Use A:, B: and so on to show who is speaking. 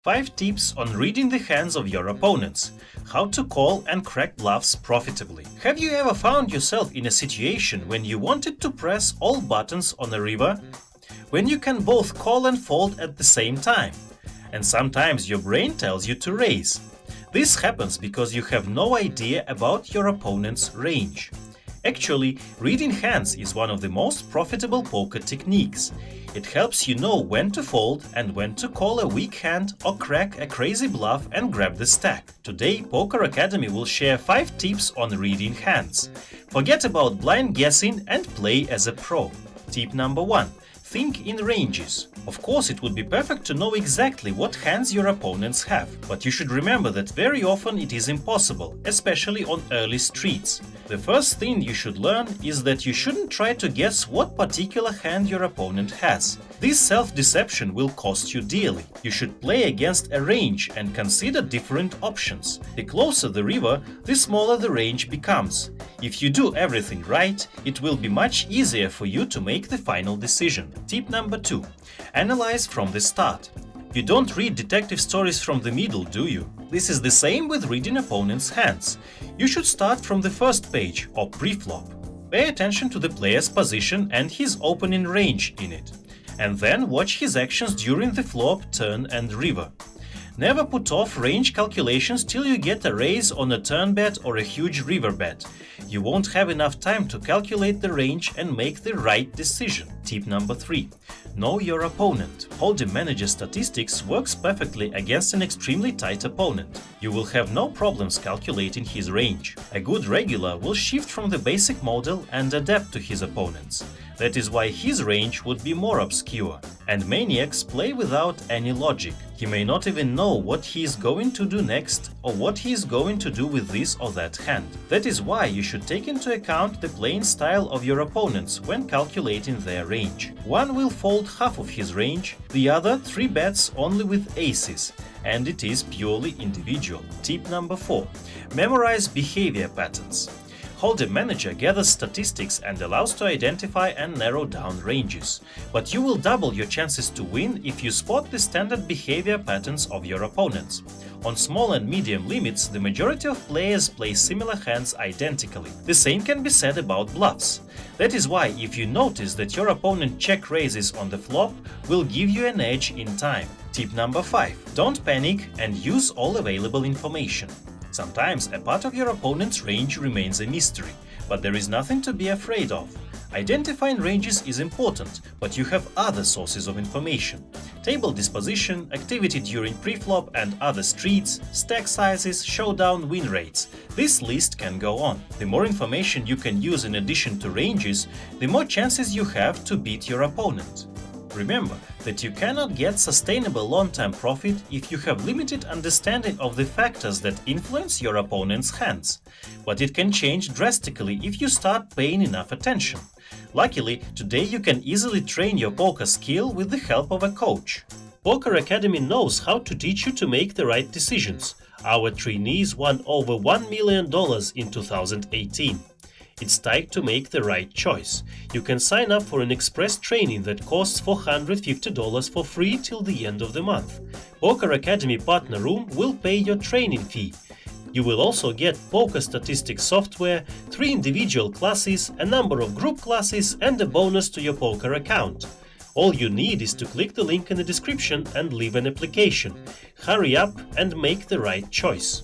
A: 5 tips on reading the hands of your opponents. How to call and crack bluffs profitably. Have you ever found yourself in a situation when you wanted to press all buttons on a river? When you can both call and fold at the same time. And sometimes your brain tells you to raise. This happens because you have no idea about your opponent's range. Actually, reading hands is one of the most profitable poker techniques. It helps you know when to fold and when to call a weak hand or crack a crazy bluff and grab the stack. Today, Poker Academy will share 5 tips on reading hands. Forget about blind guessing and play as a pro. Tip number 1. Think in ranges. Of course, it would be perfect to know exactly what hands your opponents have, but you should remember that very often it is impossible, especially on early streets. The first thing you should learn is that you shouldn't try to guess what particular hand your opponent has. This self-deception will cost you dearly. You should play against a range and consider different options. The closer the river, the smaller the range becomes. If you do everything right, it will be much easier for you to make the final decision. Tip number 2. Analyze from the start. You don't read detective stories from the middle, do you? This is the same with reading opponents' hands. You should start from the first page or pre-flop. Pay attention to the player's position and his opening range in it. And then watch his actions during the flop, turn and river. Never put off range calculations till you get a raise on a turn bet or a huge river bet. You won't have enough time to calculate the range and make the right decision. Tip number 3. Know your opponent. Hold'em Manager statistics works perfectly against an extremely tight opponent. You will have no problems calculating his range. A good regular will shift from the basic model and adapt to his opponents. That is why his range would be more obscure. And maniacs play without any logic. He may not even know what he is going to do next or what he is going to do with this or that hand. That is why you should take into account the playing style of your opponents when calculating their range. One will fold half of his range, the other 3 bets only with aces, and it is purely individual. Tip number 4. Memorize behavior patterns. Hold'em Manager gathers statistics and allows to identify and narrow down ranges. But you will double your chances to win if you spot the standard behavior patterns of your opponents. On small and medium limits, the majority of players play similar hands identically. The same can be said about bluffs. That is why if you notice that your opponent check raises on the flop, will give you an edge in time. Tip number 5. Don't panic and use all available information. Sometimes a part of your opponent's range remains a mystery, but there is nothing to be afraid of. Identifying ranges is important, but you have other sources of information. Table disposition, activity during preflop and other streets, stack sizes, showdown win rates. This list can go on. The more information you can use in addition to ranges, the more chances you have to beat your opponent. Remember that you cannot get sustainable long-term profit if you have limited understanding of the factors that influence your opponent's hands. But it can change drastically if you start paying enough attention. Luckily, today you can easily train your poker skill with the help of a coach. Poker Academy knows how to teach you to make the right decisions. Our trainees won over $1 million in 2018. It's time to make the right choice. You can sign up for an express training that costs $450 for free till the end of the month. Poker Academy Partner Room will pay your training fee. You will also get poker statistics software, 3 individual classes, a number of group classes, and a bonus to your poker account. All you need is to click the link in the description and leave an application. Hurry up and make the right choice.